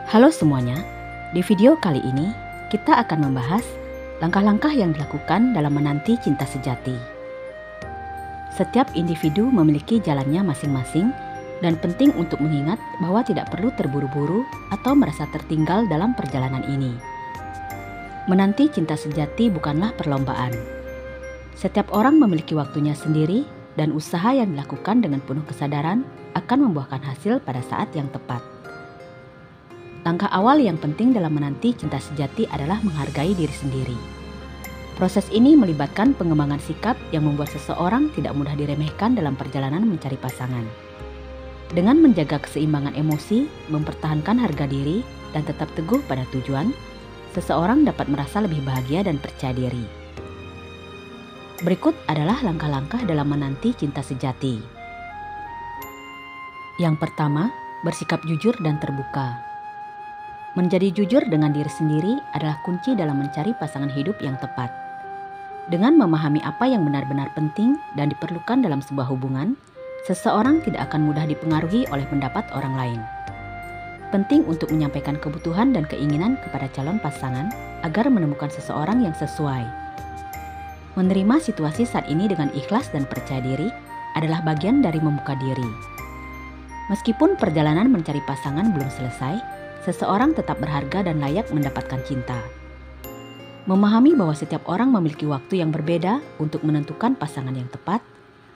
Halo semuanya, di video kali ini kita akan membahas langkah-langkah yang dilakukan dalam menanti cinta sejati. Setiap individu memiliki jalannya masing-masing dan penting untuk mengingat bahwa tidak perlu terburu-buru atau merasa tertinggal dalam perjalanan ini. Menanti cinta sejati bukanlah perlombaan. Setiap orang memiliki waktunya sendiri dan usaha yang dilakukan dengan penuh kesadaran akan membuahkan hasil pada saat yang tepat. Langkah awal yang penting dalam menanti cinta sejati adalah menghargai diri sendiri. Proses ini melibatkan pengembangan sikap yang membuat seseorang tidak mudah diremehkan dalam perjalanan mencari pasangan. Dengan menjaga keseimbangan emosi, mempertahankan harga diri, dan tetap teguh pada tujuan, seseorang dapat merasa lebih bahagia dan percaya diri. Berikut adalah langkah-langkah dalam menanti cinta sejati. Yang pertama, bersikap jujur dan terbuka. Menjadi jujur dengan diri sendiri adalah kunci dalam mencari pasangan hidup yang tepat. Dengan memahami apa yang benar-benar penting dan diperlukan dalam sebuah hubungan, seseorang tidak akan mudah dipengaruhi oleh pendapat orang lain. Penting untuk menyampaikan kebutuhan dan keinginan kepada calon pasangan agar menemukan seseorang yang sesuai. Menerima situasi saat ini dengan ikhlas dan percaya diri adalah bagian dari membuka diri. Meskipun perjalanan mencari pasangan belum selesai, seseorang tetap berharga dan layak mendapatkan cinta. Memahami bahwa setiap orang memiliki waktu yang berbeda untuk menentukan pasangan yang tepat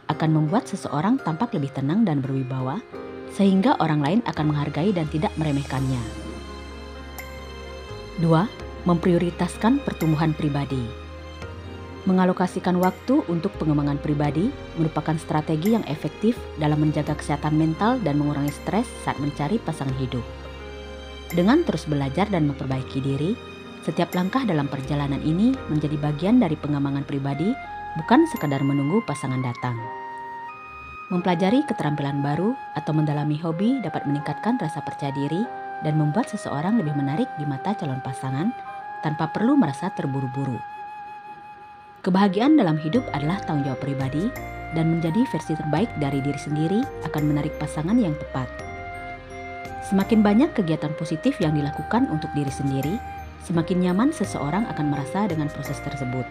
akan membuat seseorang tampak lebih tenang dan berwibawa, sehingga orang lain akan menghargai dan tidak meremehkannya. 2. Memprioritaskan pertumbuhan pribadi. Mengalokasikan waktu untuk pengembangan pribadi merupakan strategi yang efektif dalam menjaga kesehatan mental dan mengurangi stres saat mencari pasangan hidup. Dengan terus belajar dan memperbaiki diri, setiap langkah dalam perjalanan ini menjadi bagian dari pengembangan pribadi, bukan sekadar menunggu pasangan datang. Mempelajari keterampilan baru atau mendalami hobi dapat meningkatkan rasa percaya diri dan membuat seseorang lebih menarik di mata calon pasangan tanpa perlu merasa terburu-buru. Kebahagiaan dalam hidup adalah tanggung jawab pribadi, dan menjadi versi terbaik dari diri sendiri akan menarik pasangan yang tepat. Semakin banyak kegiatan positif yang dilakukan untuk diri sendiri, semakin nyaman seseorang akan merasa dengan proses tersebut.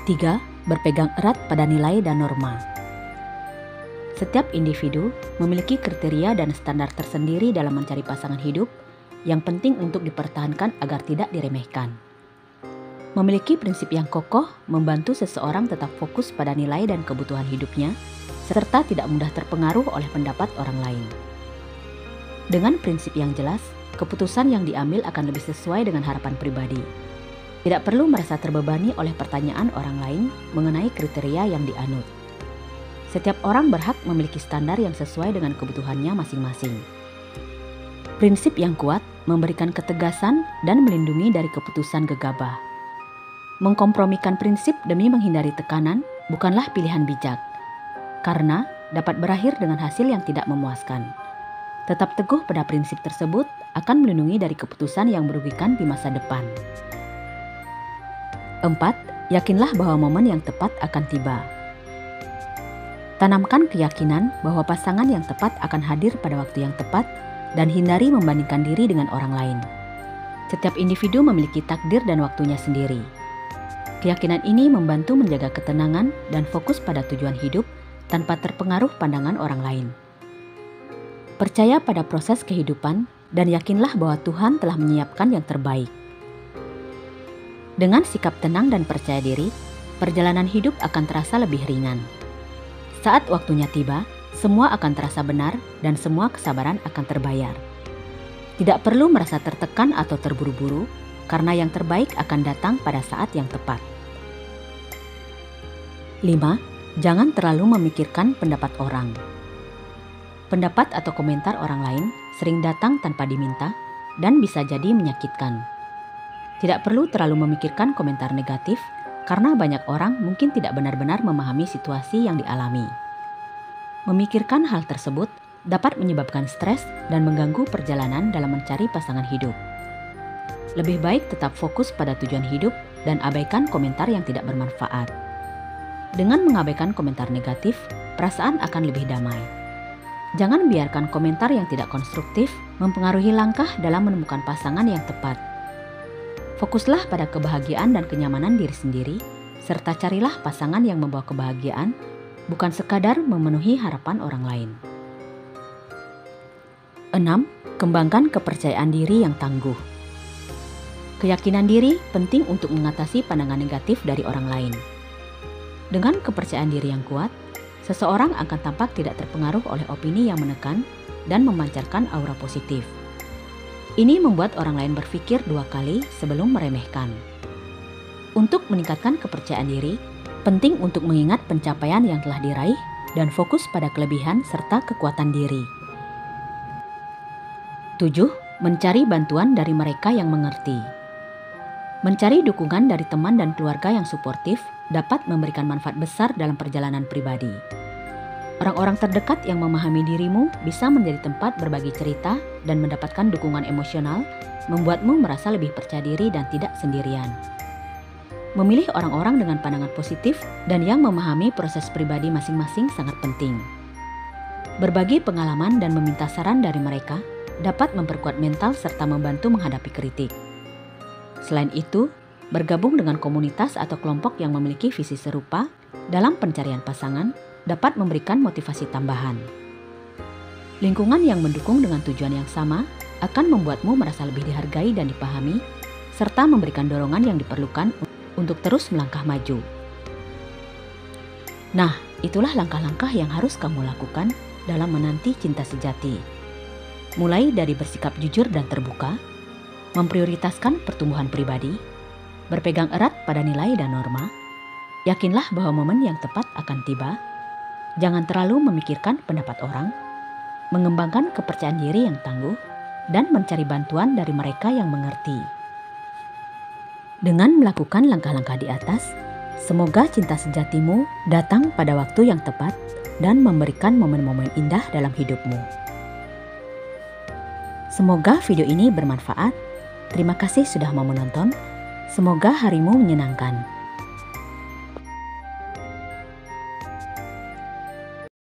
3. Berpegang erat pada nilai dan norma. Setiap individu memiliki kriteria dan standar tersendiri dalam mencari pasangan hidup yang penting untuk dipertahankan agar tidak diremehkan. Memiliki prinsip yang kokoh membantu seseorang tetap fokus pada nilai dan kebutuhan hidupnya, serta tidak mudah terpengaruh oleh pendapat orang lain. Dengan prinsip yang jelas, keputusan yang diambil akan lebih sesuai dengan harapan pribadi. Tidak perlu merasa terbebani oleh pertanyaan orang lain mengenai kriteria yang dianut. Setiap orang berhak memiliki standar yang sesuai dengan kebutuhannya masing-masing. Prinsip yang kuat memberikan ketegasan dan melindungi dari keputusan gegabah. Mengkompromikan prinsip demi menghindari tekanan bukanlah pilihan bijak, karena dapat berakhir dengan hasil yang tidak memuaskan. Tetap teguh pada prinsip tersebut akan melindungi dari keputusan yang merugikan di masa depan. 4. Yakinlah bahwa momen yang tepat akan tiba. Tanamkan keyakinan bahwa pasangan yang tepat akan hadir pada waktu yang tepat dan hindari membandingkan diri dengan orang lain. Setiap individu memiliki takdir dan waktunya sendiri. Keyakinan ini membantu menjaga ketenangan dan fokus pada tujuan hidup tanpa terpengaruh pandangan orang lain. Percaya pada proses kehidupan dan yakinlah bahwa Tuhan telah menyiapkan yang terbaik. Dengan sikap tenang dan percaya diri, perjalanan hidup akan terasa lebih ringan. Saat waktunya tiba, semua akan terasa benar dan semua kesabaran akan terbayar. Tidak perlu merasa tertekan atau terburu-buru, karena yang terbaik akan datang pada saat yang tepat. 5. Jangan terlalu memikirkan pendapat orang. Pendapat atau komentar orang lain sering datang tanpa diminta dan bisa jadi menyakitkan. Tidak perlu terlalu memikirkan komentar negatif karena banyak orang mungkin tidak benar-benar memahami situasi yang dialami. Memikirkan hal tersebut dapat menyebabkan stres dan mengganggu perjalanan dalam mencari pasangan hidup. Lebih baik tetap fokus pada tujuan hidup dan abaikan komentar yang tidak bermanfaat. Dengan mengabaikan komentar negatif, perasaan akan lebih damai. Jangan biarkan komentar yang tidak konstruktif mempengaruhi langkah dalam menemukan pasangan yang tepat. Fokuslah pada kebahagiaan dan kenyamanan diri sendiri, serta carilah pasangan yang membawa kebahagiaan, bukan sekadar memenuhi harapan orang lain. 6. Kembangkan kepercayaan diri yang tangguh. Keyakinan diri penting untuk mengatasi pandangan negatif dari orang lain. Dengan kepercayaan diri yang kuat, seseorang akan tampak tidak terpengaruh oleh opini yang menekan dan memancarkan aura positif. Ini membuat orang lain berpikir 2 kali sebelum meremehkan. Untuk meningkatkan kepercayaan diri, penting untuk mengingat pencapaian yang telah diraih dan fokus pada kelebihan serta kekuatan diri. 7. Mencari bantuan dari mereka yang mengerti. Mencari dukungan dari teman dan keluarga yang suportif dapat memberikan manfaat besar dalam perjalanan pribadi. Orang-orang terdekat yang memahami dirimu bisa menjadi tempat berbagi cerita dan mendapatkan dukungan emosional, membuatmu merasa lebih percaya diri dan tidak sendirian. Memilih orang-orang dengan pandangan positif dan yang memahami proses pribadi masing-masing sangat penting. Berbagi pengalaman dan meminta saran dari mereka dapat memperkuat mental serta membantu menghadapi kritik. Selain itu, bergabung dengan komunitas atau kelompok yang memiliki visi serupa dalam pencarian pasangan dapat memberikan motivasi tambahan. Lingkungan yang mendukung dengan tujuan yang sama akan membuatmu merasa lebih dihargai dan dipahami, serta memberikan dorongan yang diperlukan untuk terus melangkah maju. Nah, itulah langkah-langkah yang harus kamu lakukan dalam menanti cinta sejati. Mulai dari bersikap jujur dan terbuka, memprioritaskan pertumbuhan pribadi, berpegang erat pada nilai dan norma, yakinlah bahwa momen yang tepat akan tiba, jangan terlalu memikirkan pendapat orang, mengembangkan kepercayaan diri yang tangguh, dan mencari bantuan dari mereka yang mengerti. Dengan melakukan langkah-langkah di atas, semoga cinta sejatimu datang pada waktu yang tepat dan memberikan momen-momen indah dalam hidupmu. Semoga video ini bermanfaat. Terima kasih sudah mau menonton. Semoga harimu menyenangkan.